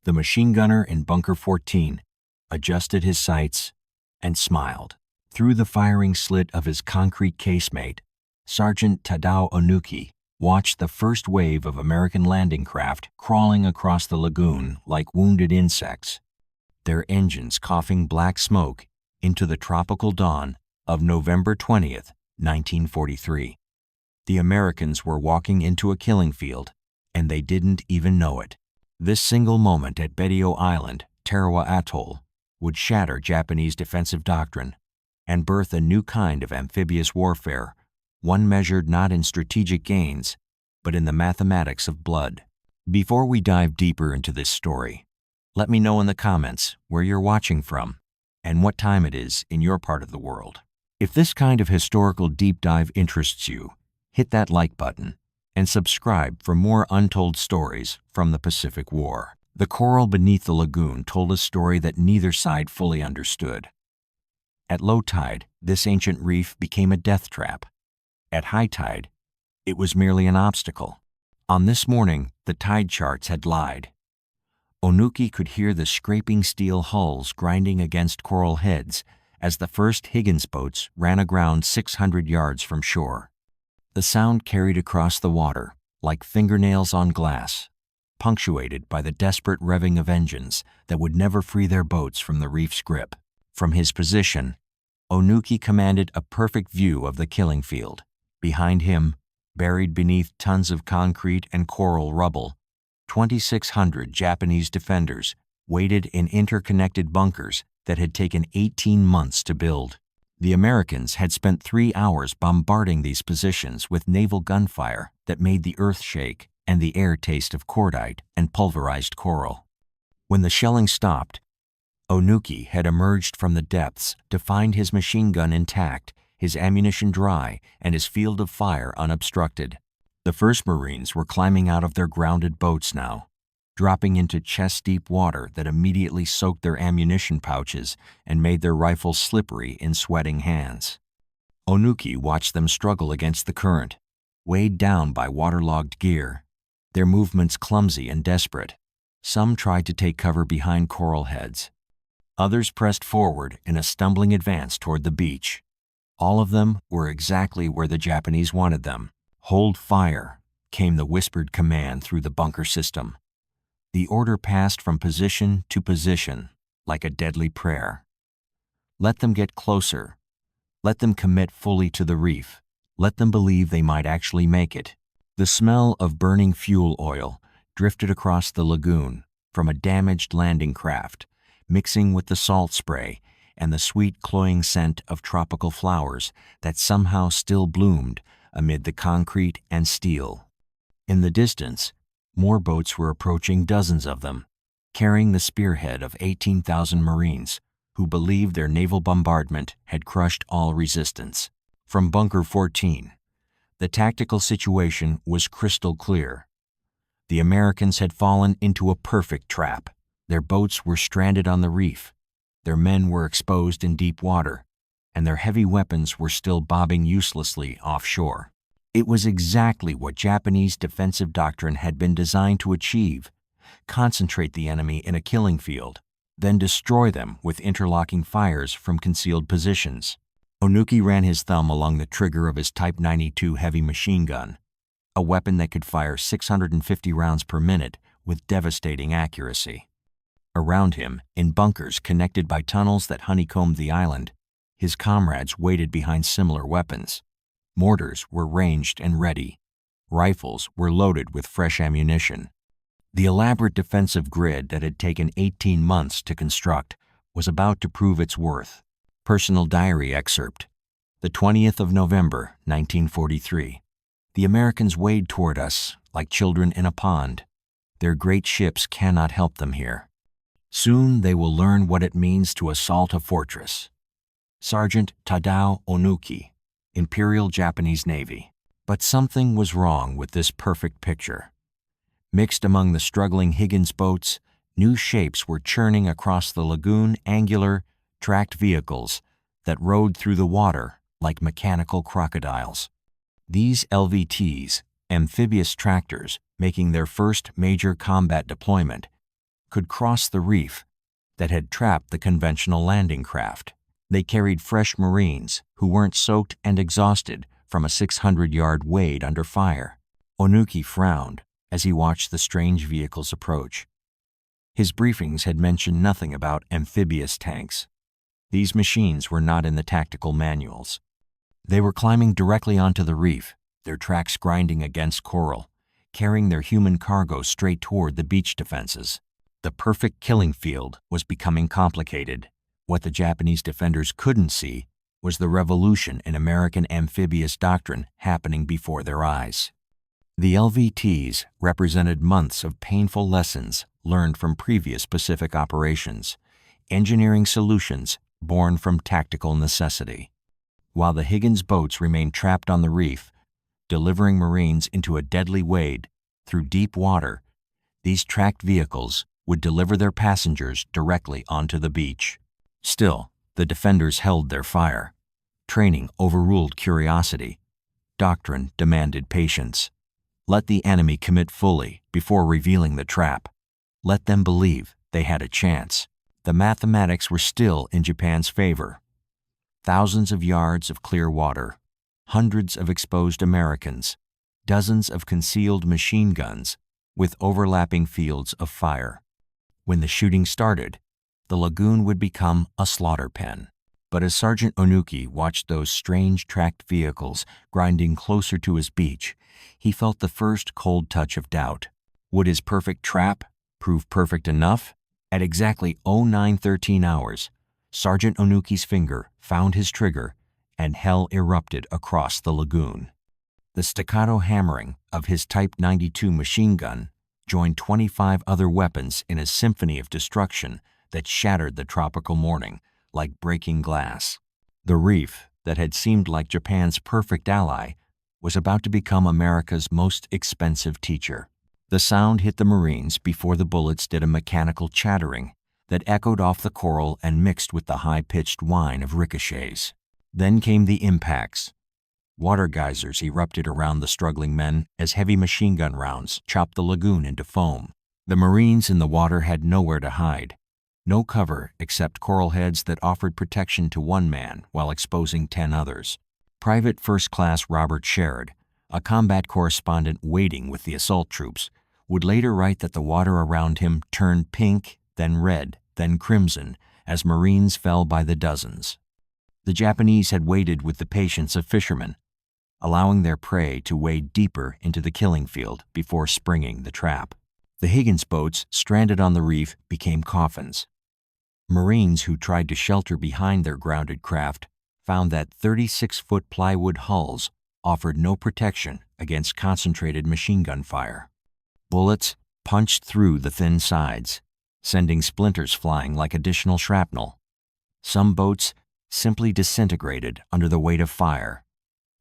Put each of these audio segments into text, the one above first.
The machine gunner in Bunker 14 adjusted his sights and smiled. Through the firing slit of his concrete casemate, Sergeant Tadao Onuki watched the first wave of American landing craft crawling across the lagoon like wounded insects, their engines coughing black smoke into the tropical dawn of November 20th, 1943. The Americans were walking into a killing field, and they didn't even know it. This single moment at Betio Island, Tarawa Atoll, would shatter Japanese defensive doctrine and birth a new kind of amphibious warfare, one measured not in strategic gains, but in the mathematics of blood. Before we dive deeper into this story, let me know in the comments where you're watching from and what time it is in your part of the world. If this kind of historical deep dive interests you, hit that like button and subscribe for more untold stories from the Pacific War. The coral beneath the lagoon told a story that neither side fully understood. At low tide, this ancient reef became a death trap. At high tide, it was merely an obstacle. On this morning, the tide charts had lied. Onuki could hear the scraping steel hulls grinding against coral heads as the first Higgins boats ran aground 600 yards from shore. The sound carried across the water like fingernails on glass, punctuated by the desperate revving of engines that would never free their boats from the reef's grip. From his position, Onuki commanded a perfect view of the killing field. Behind him, buried beneath tons of concrete and coral rubble, 2,600 Japanese defenders waited in interconnected bunkers that had taken 18 months to build. The Americans had spent 3 hours bombarding these positions with naval gunfire that made the earth shake and the air taste of cordite and pulverized coral. When the shelling stopped, Onuki had emerged from the depths to find his machine gun intact, his ammunition dry, and his field of fire unobstructed. The first Marines were climbing out of their grounded boats now, dropping into chest-deep water that immediately soaked their ammunition pouches and made their rifles slippery in sweating hands. Onuki watched them struggle against the current, weighed down by waterlogged gear, their movements clumsy and desperate. Some tried to take cover behind coral heads. Others pressed forward in a stumbling advance toward the beach. All of them were exactly where the Japanese wanted them. "Hold fire," came the whispered command through the bunker system. The order passed from position to position like a deadly prayer. Let them get closer. Let them commit fully to the reef. Let them believe they might actually make it. The smell of burning fuel oil drifted across the lagoon from a damaged landing craft, mixing with the salt spray and the sweet cloying scent of tropical flowers that somehow still bloomed amid the concrete and steel. In the distance, more boats were approaching, dozens of them, carrying the spearhead of 18,000 Marines who believed their naval bombardment had crushed all resistance. From Bunker 14, the tactical situation was crystal clear. The Americans had fallen into a perfect trap. Their boats were stranded on the reef, their men were exposed in deep water, and their heavy weapons were still bobbing uselessly offshore. It was exactly what Japanese defensive doctrine had been designed to achieve: concentrate the enemy in a killing field, then destroy them with interlocking fires from concealed positions. Onuki ran his thumb along the trigger of his Type 92 heavy machine gun, a weapon that could fire 650 rounds per minute with devastating accuracy. Around him, in bunkers connected by tunnels that honeycombed the island, his comrades waited behind similar weapons. Mortars were ranged and ready. Rifles were loaded with fresh ammunition. The elaborate defensive grid that had taken 18 months to construct was about to prove its worth. Personal diary excerpt. The 20th of November, 1943. The Americans wade toward us like children in a pond. Their great ships cannot help them here. Soon they will learn what it means to assault a fortress. Sergeant Tadao Onuki, Imperial Japanese Navy. But something was wrong with this perfect picture. Mixed among the struggling Higgins boats, new shapes were churning across the lagoon, angular, tracked vehicles that rode through the water like mechanical crocodiles. These LVTs, amphibious tractors making their first major combat deployment, could cross the reef that had trapped the conventional landing craft. They carried fresh Marines who weren't soaked and exhausted from a 600-yard wade under fire. Onuki frowned as he watched the strange vehicles approach. His briefings had mentioned nothing about amphibious tanks. These machines were not in the tactical manuals. They were climbing directly onto the reef, their tracks grinding against coral, carrying their human cargo straight toward the beach defenses. The perfect killing field was becoming complicated. What the Japanese defenders couldn't see was the revolution in American amphibious doctrine happening before their eyes. The LVTs represented months of painful lessons learned from previous Pacific operations, engineering solutions born from tactical necessity. While the Higgins boats remained trapped on the reef, delivering Marines into a deadly wade through deep water, these tracked vehicles would deliver their passengers directly onto the beach. Still, the defenders held their fire. Training overruled curiosity. Doctrine demanded patience. Let the enemy commit fully before revealing the trap. Let them believe they had a chance. The mathematics were still in Japan's favor. Thousands of yards of clear water, hundreds of exposed Americans, dozens of concealed machine guns with overlapping fields of fire. When the shooting started, the lagoon would become a slaughter pen. But as Sergeant Onuki watched those strange tracked vehicles grinding closer to his beach, he felt the first cold touch of doubt. Would his perfect trap prove perfect enough? At exactly 0913 hours, Sergeant Onuki's finger found his trigger and hell erupted across the lagoon. The staccato hammering of his Type 92 machine gun joined 25 other weapons in a symphony of destruction that shattered the tropical morning like breaking glass. The reef that had seemed like Japan's perfect ally was about to become America's most expensive teacher. The sound hit the Marines before the bullets did a mechanical chattering that echoed off the coral and mixed with the high-pitched whine of ricochets. Then came the impacts. Water geysers erupted around the struggling men as heavy machine gun rounds chopped the lagoon into foam. The Marines in the water had nowhere to hide. No cover except coral heads that offered protection to one man while exposing 10 others. Private First Class Robert Sherrod, a combat correspondent waiting with the assault troops, would later write that the water around him turned pink, then red, then crimson, as Marines fell by the dozens. The Japanese had waited with the patience of fishermen, allowing their prey to wade deeper into the killing field before springing the trap. The Higgins boats stranded on the reef became coffins. Marines who tried to shelter behind their grounded craft found that 36-foot plywood hulls offered no protection against concentrated machine gun fire. Bullets punched through the thin sides, sending splinters flying like additional shrapnel. Some boats simply disintegrated under the weight of fire,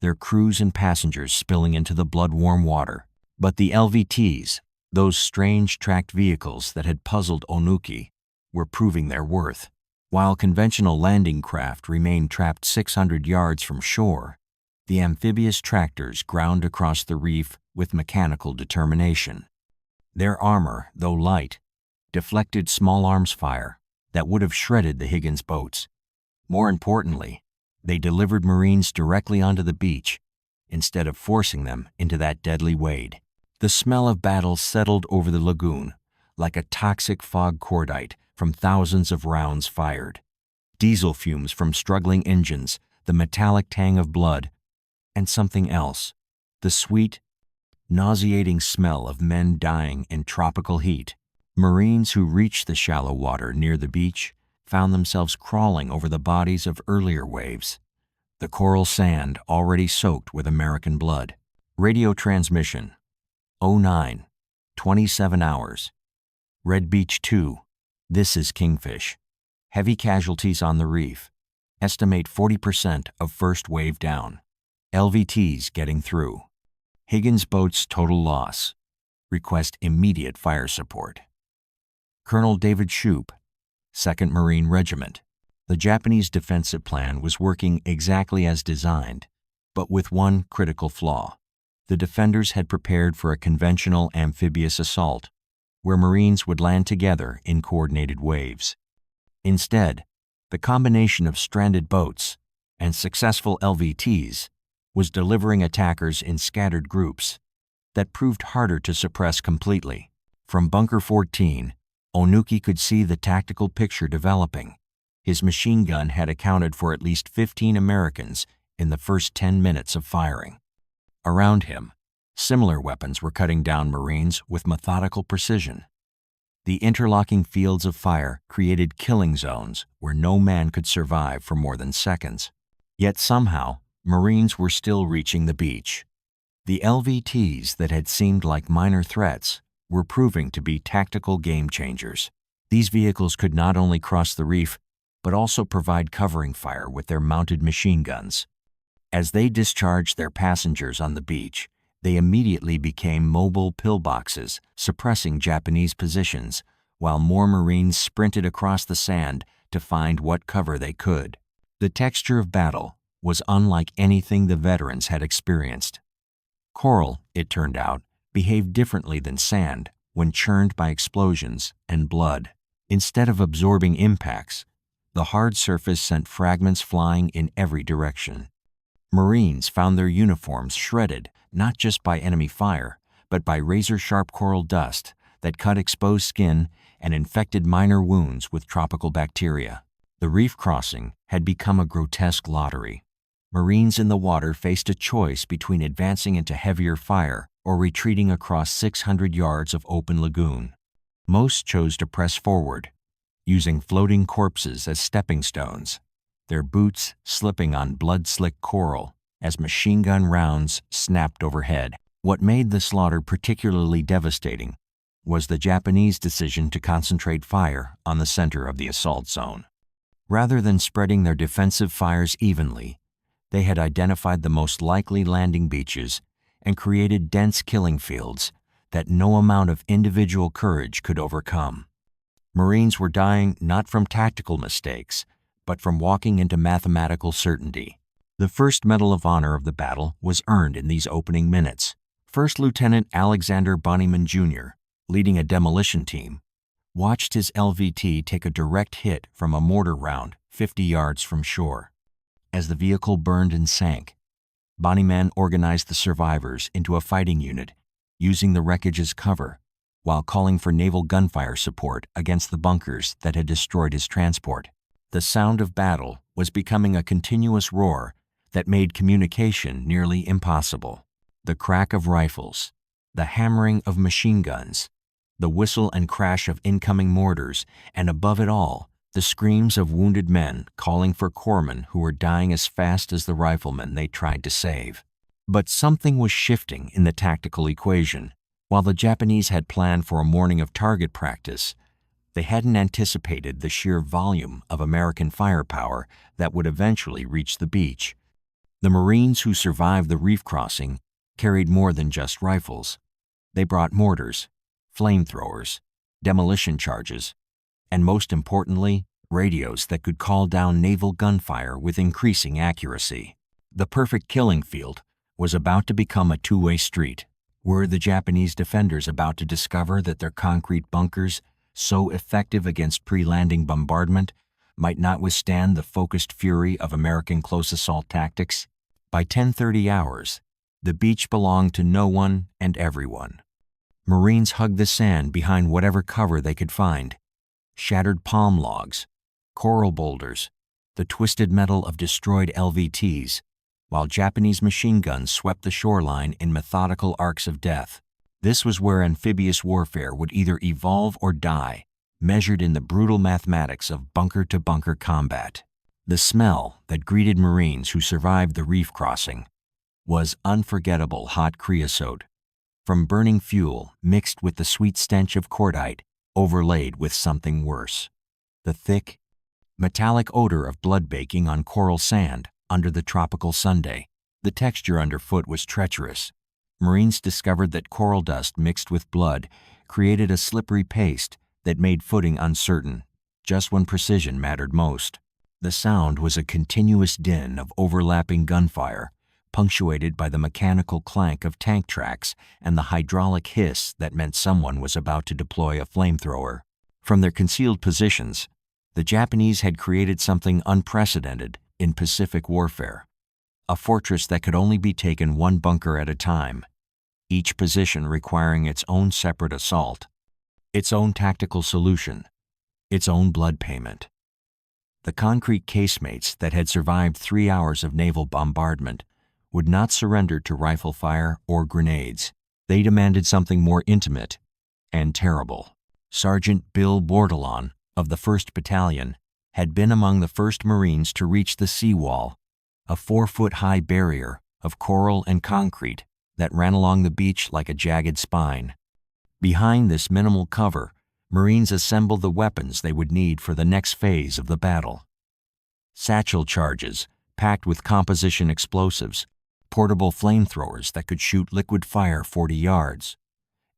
their crews and passengers spilling into the blood-warm water. But the LVTs, those strange tracked vehicles that had puzzled Onuki, were proving their worth. While conventional landing craft remained trapped 600 yards from shore, the amphibious tractors ground across the reef with mechanical determination. Their armor, though light, deflected small arms fire that would have shredded the Higgins boats. More importantly, they delivered Marines directly onto the beach instead of forcing them into that deadly wade. The smell of battle settled over the lagoon like a toxic fog cordite from thousands of rounds fired. Diesel fumes from struggling engines, the metallic tang of blood, and something else, the sweet, nauseating smell of men dying in tropical heat. Marines who reached the shallow water near the beach found themselves crawling over the bodies of earlier waves, the coral sand already soaked with American blood. Radio transmission, 09, 27 hours. Red Beach 2, this is Kingfish. Heavy casualties on the reef. Estimate 40% of first wave down. LVTs getting through. Higgins boats total loss. Request immediate fire support. Colonel David Shoup, 2nd Marine Regiment. The Japanese defensive plan was working exactly as designed, but with one critical flaw. The defenders had prepared for a conventional amphibious assault, where Marines would land together in coordinated waves. Instead, the combination of stranded boats and successful LVTs was delivering attackers in scattered groups that proved harder to suppress completely. From Bunker 14, Onuki could see the tactical picture developing. His machine gun had accounted for at least 15 Americans in the first 10 minutes of firing. Around him, similar weapons were cutting down Marines with methodical precision. The interlocking fields of fire created killing zones where no man could survive for more than seconds. Yet somehow, Marines were still reaching the beach. The LVTs that had seemed like minor threats were proving to be tactical game changers. These vehicles could not only cross the reef, but also provide covering fire with their mounted machine guns. As they discharged their passengers on the beach, they immediately became mobile pillboxes, suppressing Japanese positions, while more Marines sprinted across the sand to find what cover they could. The texture of battle was unlike anything the veterans had experienced. Coral, it turned out, behaved differently than sand when churned by explosions and blood. Instead of absorbing impacts, the hard surface sent fragments flying in every direction. Marines found their uniforms shredded not just by enemy fire, but by razor-sharp coral dust that cut exposed skin and infected minor wounds with tropical bacteria. The reef crossing had become a grotesque lottery. Marines in the water faced a choice between advancing into heavier fire or retreating across 600 yards of open lagoon. Most chose to press forward, using floating corpses as stepping stones, their boots slipping on blood-slick coral as machine gun rounds snapped overhead. What made the slaughter particularly devastating was the Japanese decision to concentrate fire on the center of the assault zone. Rather than spreading their defensive fires evenly, they had identified the most likely landing beaches and created dense killing fields that no amount of individual courage could overcome. Marines were dying not from tactical mistakes, but from walking into mathematical certainty. The first Medal of Honor of the battle was earned in these opening minutes. First Lieutenant Alexander Bonnyman Jr., leading a demolition team, watched his LVT take a direct hit from a mortar round 50 yards from shore. As the vehicle burned and sank, Bonnyman organized the survivors into a fighting unit, using the wreckage as cover, while calling for naval gunfire support against the bunkers that had destroyed his transport. The sound of battle was becoming a continuous roar that made communication nearly impossible. The crack of rifles, the hammering of machine guns, the whistle and crash of incoming mortars, and above it all, the screams of wounded men calling for corpsmen who were dying as fast as the riflemen they tried to save. But something was shifting in the tactical equation. While the Japanese had planned for a morning of target practice, they hadn't anticipated the sheer volume of American firepower that would eventually reach the beach. The Marines who survived the reef crossing carried more than just rifles. They brought mortars, flamethrowers, demolition charges, and most importantly, radios that could call down naval gunfire with increasing accuracy. The perfect killing field was about to become a two-way street. Were the Japanese defenders about to discover that their concrete bunkers, so effective against pre-landing bombardment, might not withstand the focused fury of American close assault tactics? By 10:30 hours, the beach belonged to no one and everyone. Marines hugged the sand behind whatever cover they could find. Shattered palm logs, coral boulders, the twisted metal of destroyed LVTs, while Japanese machine guns swept the shoreline in methodical arcs of death. This was where amphibious warfare would either evolve or die, measured in the brutal mathematics of bunker-to-bunker combat. The smell that greeted Marines who survived the reef crossing was unforgettable hot creosote, from burning fuel mixed with the sweet stench of cordite overlaid with something worse. The thick, metallic odor of blood baking on coral sand under the tropical Sunday. The texture underfoot was treacherous. Marines discovered that coral dust mixed with blood created a slippery paste that made footing uncertain, just when precision mattered most. The sound was a continuous din of overlapping gunfire, punctuated by the mechanical clank of tank tracks and the hydraulic hiss that meant someone was about to deploy a flamethrower. From their concealed positions, the Japanese had created something unprecedented in Pacific warfare, a fortress that could only be taken one bunker at a time, each position requiring its own separate assault, its own tactical solution, its own blood payment. The concrete casemates that had survived 3 hours of naval bombardment would not surrender to rifle fire or grenades. They demanded something more intimate and terrible. Sergeant Bill Bordelon of the 1st Battalion had been among the first Marines to reach the seawall, a 4-foot-high barrier of coral and concrete that ran along the beach like a jagged spine. Behind this minimal cover, Marines assembled the weapons they would need for the next phase of the battle. Satchel charges packed with composition explosives, portable flamethrowers that could shoot liquid fire 40 yards,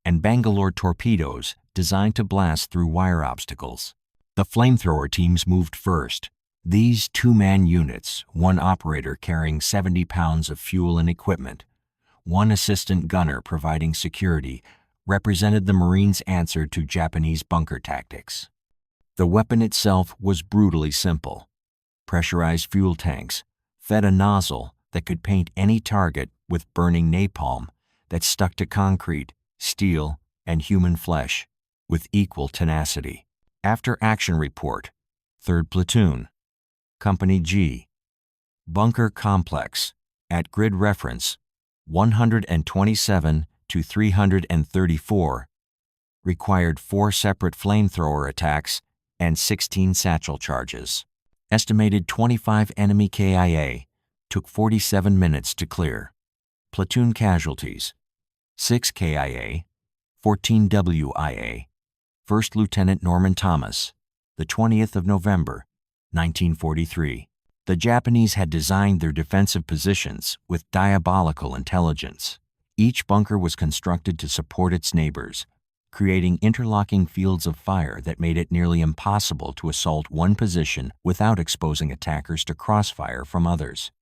and Bangalore torpedoes designed to blast through wire obstacles. The flamethrower teams moved first. These 2-man units, one operator carrying 70 pounds of fuel and equipment, one assistant gunner providing security, represented the Marines' answer to Japanese bunker tactics. The weapon itself was brutally simple. Pressurized fuel tanks fed a nozzle that could paint any target with burning napalm that stuck to concrete, steel, and human flesh with equal tenacity. After action report, 3rd Platoon, Company G, Bunker Complex, at grid reference 127 to 334, required 4 separate flamethrower attacks and 16 satchel charges. Estimated 25 enemy KIA, took 47 minutes to clear. Platoon casualties: 6 KIA, 14 WIA. 1st Lieutenant Norman Thomas, the 20th of November, 1943. The Japanese had designed their defensive positions with diabolical intelligence. Each bunker was constructed to support its neighbors, creating interlocking fields of fire that made it nearly impossible to assault one position without exposing attackers to crossfire from others.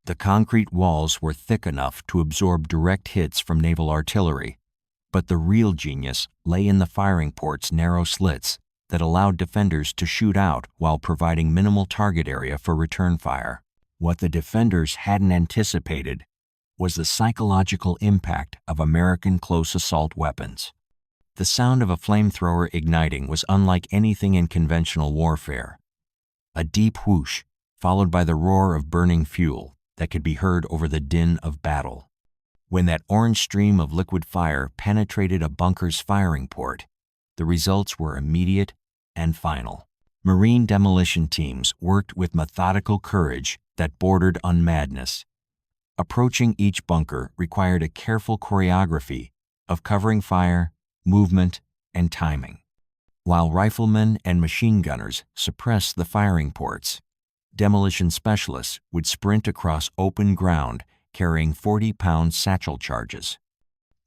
The concrete walls were thick enough to absorb direct hits from naval artillery, but the real genius lay in the firing port's narrow slits that allowed defenders to shoot out while providing minimal target area for return fire. What the defenders hadn't anticipated was the psychological impact of American close assault weapons. The sound of a flamethrower igniting was unlike anything in conventional warfare. A deep whoosh, followed by the roar of burning fuel that could be heard over the din of battle. When that orange stream of liquid fire penetrated a bunker's firing port, the results were immediate and final. Marine demolition teams worked with methodical courage that bordered on madness. Approaching each bunker required a careful choreography of covering fire, movement, and timing. While riflemen and machine gunners suppressed the firing ports, demolition specialists would sprint across open ground carrying 40-pound satchel charges.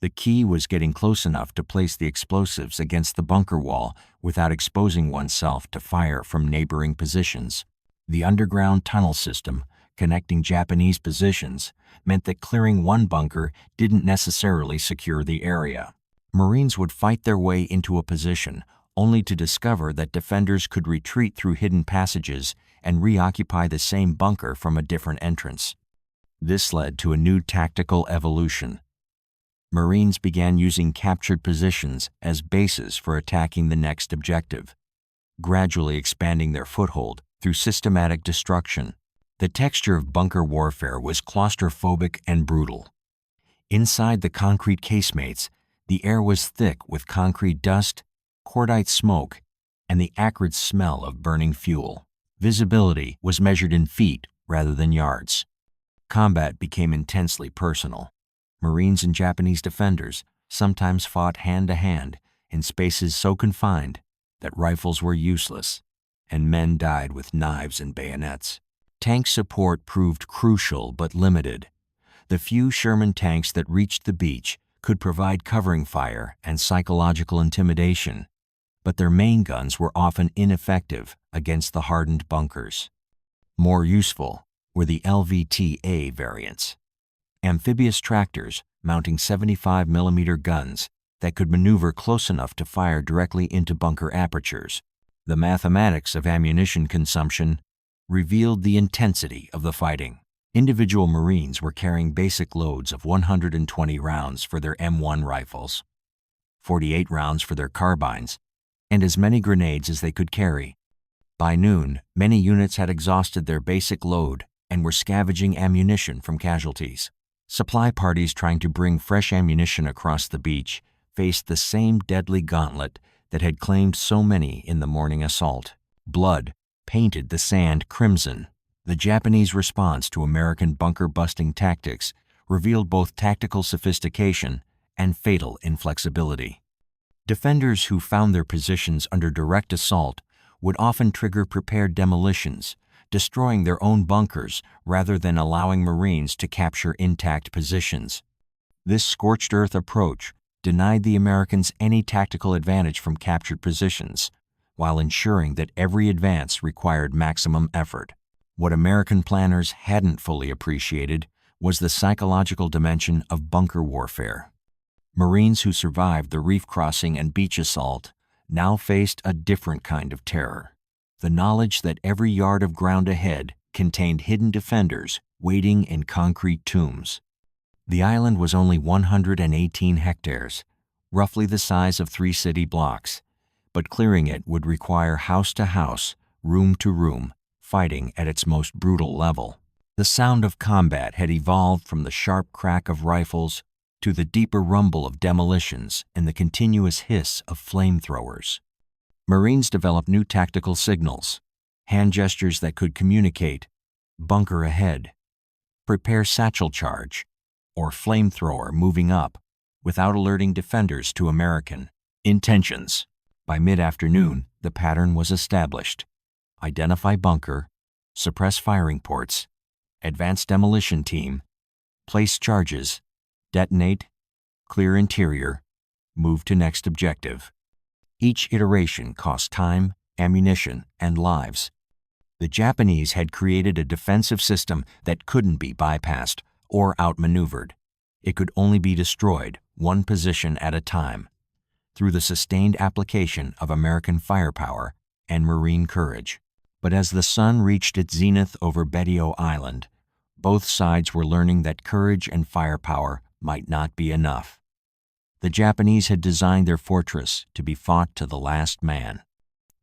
The key was getting close enough to place the explosives against the bunker wall without exposing oneself to fire from neighboring positions. The underground tunnel system connecting Japanese positions meant that clearing one bunker didn't necessarily secure the area. Marines would fight their way into a position only to discover that defenders could retreat through hidden passages and reoccupy the same bunker from a different entrance. This led to a new tactical evolution. Marines began using captured positions as bases for attacking the next objective, gradually expanding their foothold through systematic destruction. The texture of bunker warfare was claustrophobic and brutal. Inside the concrete casemates, the air was thick with concrete dust, cordite smoke, and the acrid smell of burning fuel. Visibility was measured in feet rather than yards. Combat became intensely personal. Marines and Japanese defenders sometimes fought hand-to-hand in spaces so confined that rifles were useless, and men died with knives and bayonets. Tank support proved crucial but limited. The few Sherman tanks that reached the beach could provide covering fire and psychological intimidation, but their main guns were often ineffective against the hardened bunkers. More useful were the LVTA variants, amphibious tractors mounting 75mm guns that could maneuver close enough to fire directly into bunker apertures. The mathematics of ammunition consumption revealed the intensity of the fighting. Individual Marines were carrying basic loads of 120 rounds for their M1 rifles, 48 rounds for their carbines, and as many grenades as they could carry. By noon, many units had exhausted their basic load and were scavenging ammunition from casualties. Supply parties trying to bring fresh ammunition across the beach faced the same deadly gauntlet that had claimed so many in the morning assault. Blood painted the sand crimson. The Japanese response to American bunker-busting tactics revealed both tactical sophistication and fatal inflexibility. Defenders who found their positions under direct assault would often trigger prepared demolitions, destroying their own bunkers rather than allowing Marines to capture intact positions. This scorched earth approach denied the Americans any tactical advantage from captured positions, while ensuring that every advance required maximum effort. What American planners hadn't fully appreciated was the psychological dimension of bunker warfare. Marines who survived the reef crossing and beach assault now faced a different kind of terror. The knowledge that every yard of ground ahead contained hidden defenders waiting in concrete tombs. The island was only 118 hectares, roughly the size of 3 city blocks, but clearing it would require house to house, room to room, fighting at its most brutal level. The sound of combat had evolved from the sharp crack of rifles to the deeper rumble of demolitions and the continuous hiss of flamethrowers. Marines developed new tactical signals, hand gestures that could communicate bunker ahead, prepare satchel charge, or flamethrower moving up, without alerting defenders to American intentions. By mid-afternoon, the pattern was established. Identify bunker, suppress firing ports, advance demolition team, place charges, detonate, clear interior, move to next objective. Each iteration cost time, ammunition, and lives. The Japanese had created a defensive system that couldn't be bypassed or outmaneuvered. It could only be destroyed, one position at a time, through the sustained application of American firepower and Marine courage. But as the sun reached its zenith over Betio Island, both sides were learning that courage and firepower might not be enough. The Japanese had designed their fortress to be fought to the last man.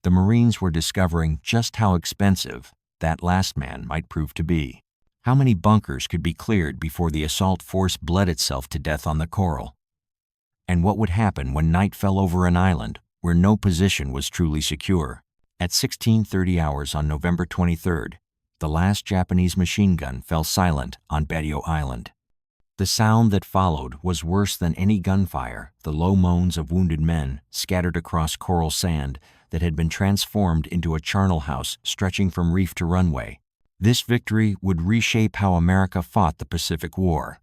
The Marines were discovering just how expensive that last man might prove to be. How many bunkers could be cleared before the assault force bled itself to death on the coral? And what would happen when night fell over an island where no position was truly secure? At 16:30 hours on November 23rd, the last Japanese machine gun fell silent on Betio Island. The sound that followed was worse than any gunfire, the low moans of wounded men scattered across coral sand that had been transformed into a charnel house stretching from reef to runway. This victory would reshape how America fought the Pacific War,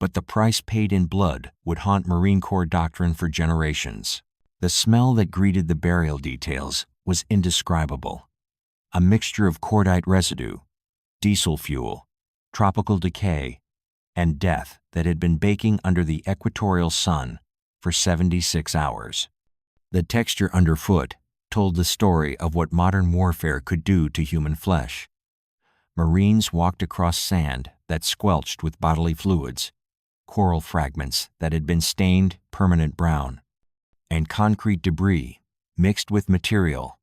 but the price paid in blood would haunt Marine Corps doctrine for generations. The smell that greeted the burial details was indescribable. A mixture of cordite residue, diesel fuel, tropical decay, and death that had been baking under the equatorial sun for 76 hours. The texture underfoot told the story of what modern warfare could do to human flesh. Marines walked across sand that squelched with bodily fluids, coral fragments that had been stained permanent brown, and concrete debris mixed with material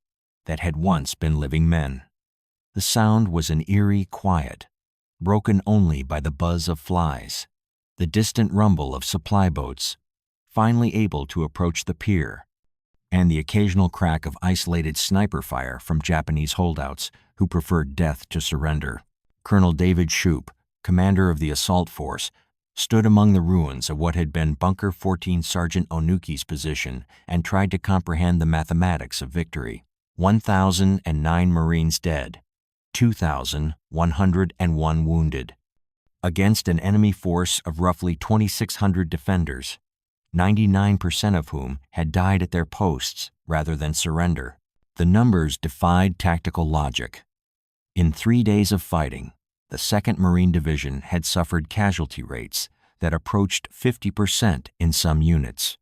that had once been living men. The sound was an eerie quiet, broken only by the buzz of flies, the distant rumble of supply boats, finally able to approach the pier, and the occasional crack of isolated sniper fire from Japanese holdouts who preferred death to surrender. Colonel David Shoup, commander of the assault force, stood among the ruins of what had been Bunker 14 Sergeant Onuki's position and tried to comprehend the mathematics of victory. 1,009 Marines dead, 2,101 wounded. Against an enemy force of roughly 2,600 defenders, 99% of whom had died at their posts rather than surrender. The numbers defied tactical logic. In 3 days of fighting, the 2nd Marine Division had suffered casualty rates that approached 50% in some units.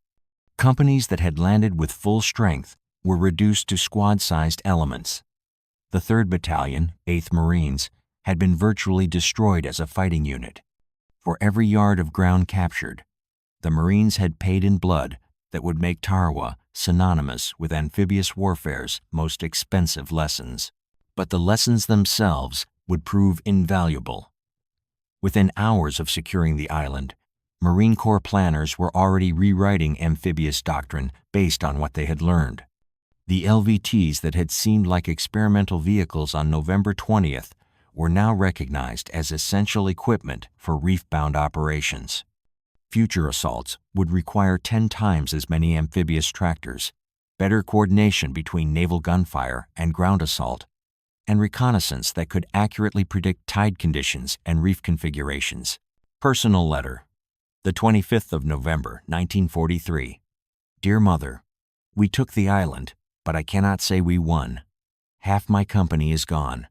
Companies that had landed with full strength were reduced to squad-sized elements. The 3rd Battalion, 8th Marines, had been virtually destroyed as a fighting unit. For every yard of ground captured, the Marines had paid in blood that would make Tarawa synonymous with amphibious warfare's most expensive lessons. But the lessons themselves would prove invaluable. Within hours of securing the island, Marine Corps planners were already rewriting Amphibious doctrine based on what they had learned. The LVTs that had seemed like experimental vehicles on November 20th were now recognized as essential equipment for reef-bound operations. Future assaults would require 10 times as many amphibious tractors, better coordination between naval gunfire and ground assault, and reconnaissance that could accurately predict tide conditions and reef configurations. Personal letter. The 25th of November, 1943. Dear Mother, we took the island, but I cannot say we won. Half my company is gone.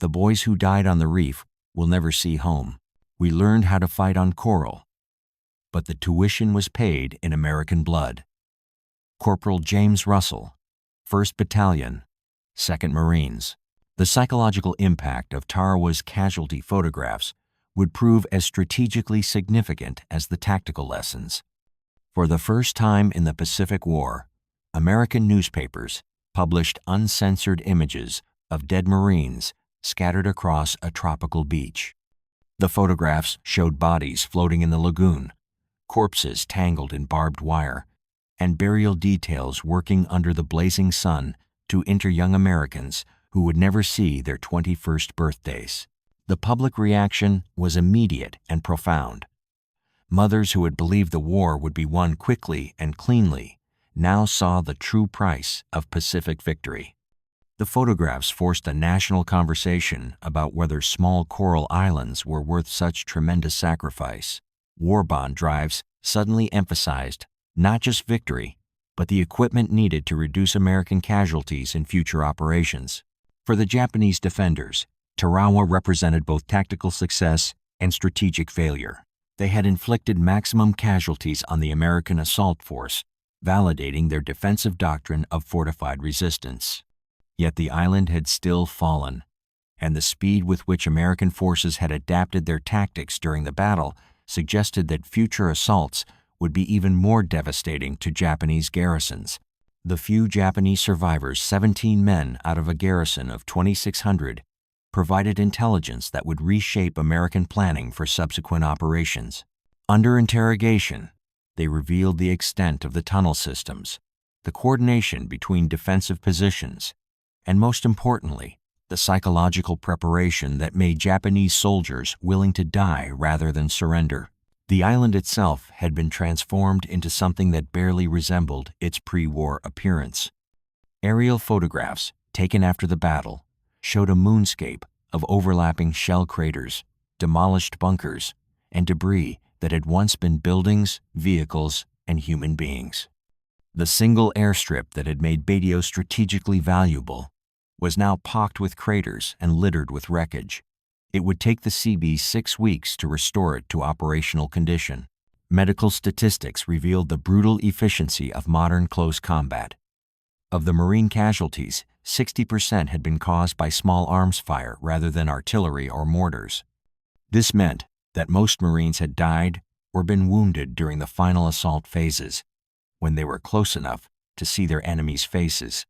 The boys who died on the reef will never see home. We learned how to fight on coral, but the tuition was paid in American blood. Corporal James Russell, 1st Battalion, 2nd Marines. The psychological impact of Tarawa's casualty photographs would prove as strategically significant as the tactical lessons. For the first time in the Pacific War, American newspapers published uncensored images of dead Marines scattered across a tropical beach. The photographs showed bodies floating in the lagoon, corpses tangled in barbed wire, and burial details working under the blazing sun to enter young Americans who would never see their 21st birthdays. The public reaction was immediate and profound. Mothers who had believed the war would be won quickly and cleanly now saw the true price of Pacific victory. The photographs forced a national conversation about whether small coral islands were worth such tremendous sacrifice. War bond drives suddenly emphasized not just victory, but the equipment needed to reduce American casualties in future operations. For the Japanese defenders, Tarawa represented both tactical success and strategic failure. They had inflicted maximum casualties on the American assault force, validating their defensive doctrine of fortified resistance. Yet the island had still fallen, and the speed with which American forces had adapted their tactics during the battle suggested that future assaults would be even more devastating to Japanese garrisons. The few Japanese survivors, 17 men out of a garrison of 2,600, provided intelligence that would reshape American planning for subsequent operations. Under interrogation, they revealed the extent of the tunnel systems, the coordination between defensive positions, and most importantly, the psychological preparation that made Japanese soldiers willing to die rather than surrender. The island itself had been transformed into something that barely resembled its pre-war appearance. Aerial photographs taken after the battle showed a moonscape of overlapping shell craters, demolished bunkers, and debris that had once been buildings, vehicles, and human beings. The single airstrip that had made Betio strategically valuable was now pocked with craters and littered with wreckage. It would take the CB 6 weeks to restore it to operational condition. Medical statistics revealed the brutal efficiency of modern close combat. Of the Marine casualties, 60% had been caused by small arms fire rather than artillery or mortars. This meant that most Marines had died or been wounded during the final assault phases, when they were close enough to see their enemies' faces.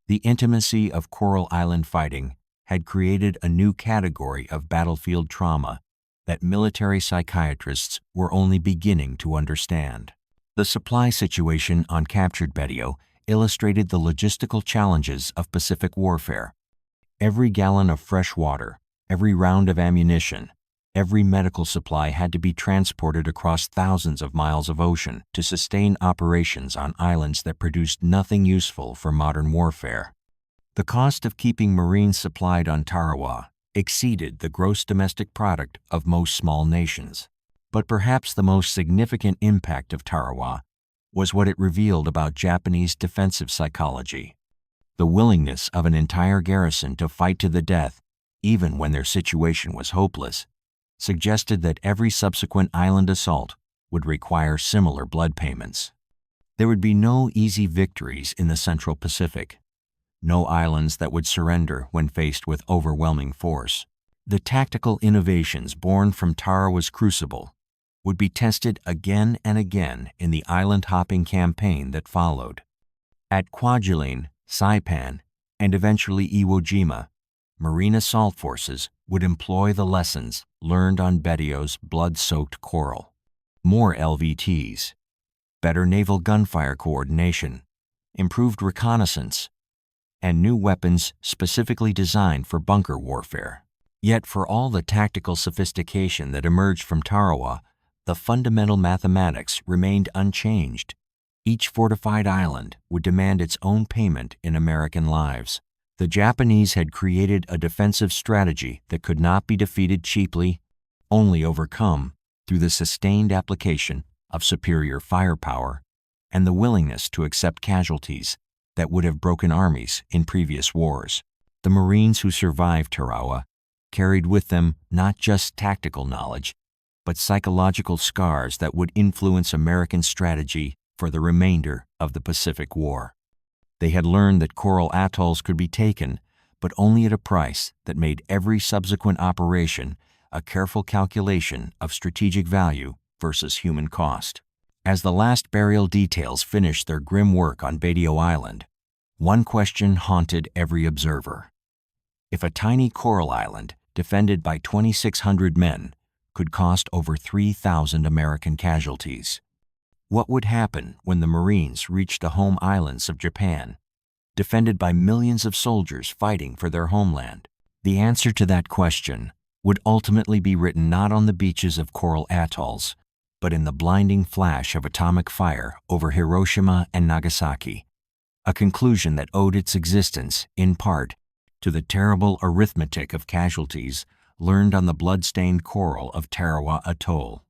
The intimacy of Coral Island fighting had created a new category of battlefield trauma that military psychiatrists were only beginning to understand. The supply situation on captured Betio illustrated the logistical challenges of Pacific warfare. Every gallon of fresh water, every round of ammunition, every medical supply had to be transported across thousands of miles of ocean to sustain operations on islands that produced nothing useful for modern warfare. The cost of keeping Marines supplied on Tarawa exceeded the gross domestic product of most small nations. But perhaps the most significant impact of Tarawa was what it revealed about Japanese defensive psychology. The willingness of an entire garrison to fight to the death even when their situation was hopeless, suggested that every subsequent island assault would require similar blood payments. There would be no easy victories in the Central Pacific, no islands that would surrender when faced with overwhelming force. The tactical innovations born from Tarawa's crucible would be tested again and again in the island-hopping campaign that followed. At Kwajalein, Saipan, and eventually Iwo Jima, Marine assault forces would employ the lessons learned on Betio's blood-soaked coral. More LVTs, better naval gunfire coordination, improved reconnaissance, and new weapons specifically designed for bunker warfare. Yet for all the tactical sophistication that emerged from Tarawa, the fundamental mathematics remained unchanged. Each fortified island would demand its own payment in American lives. The Japanese had created a defensive strategy that could not be defeated cheaply, only overcome through the sustained application of superior firepower and the willingness to accept casualties that would have broken armies in previous wars. The Marines who survived Tarawa carried with them not just tactical knowledge, but psychological scars that would influence American strategy for the remainder of the Pacific War. They had learned that coral atolls could be taken, but only at a price that made every subsequent operation a careful calculation of strategic value versus human cost. As the last burial details finished their grim work on Betio Island, one question haunted every observer. If a tiny coral island defended by 2,600 men could cost over 3,000 American casualties, what would happen when the Marines reached the home islands of Japan, defended by millions of soldiers fighting for their homeland? The answer to that question would ultimately be written not on the beaches of coral atolls, but in the blinding flash of atomic fire over Hiroshima and Nagasaki, a conclusion that owed its existence, in part, to the terrible arithmetic of casualties learned on the blood-stained coral of Tarawa Atoll.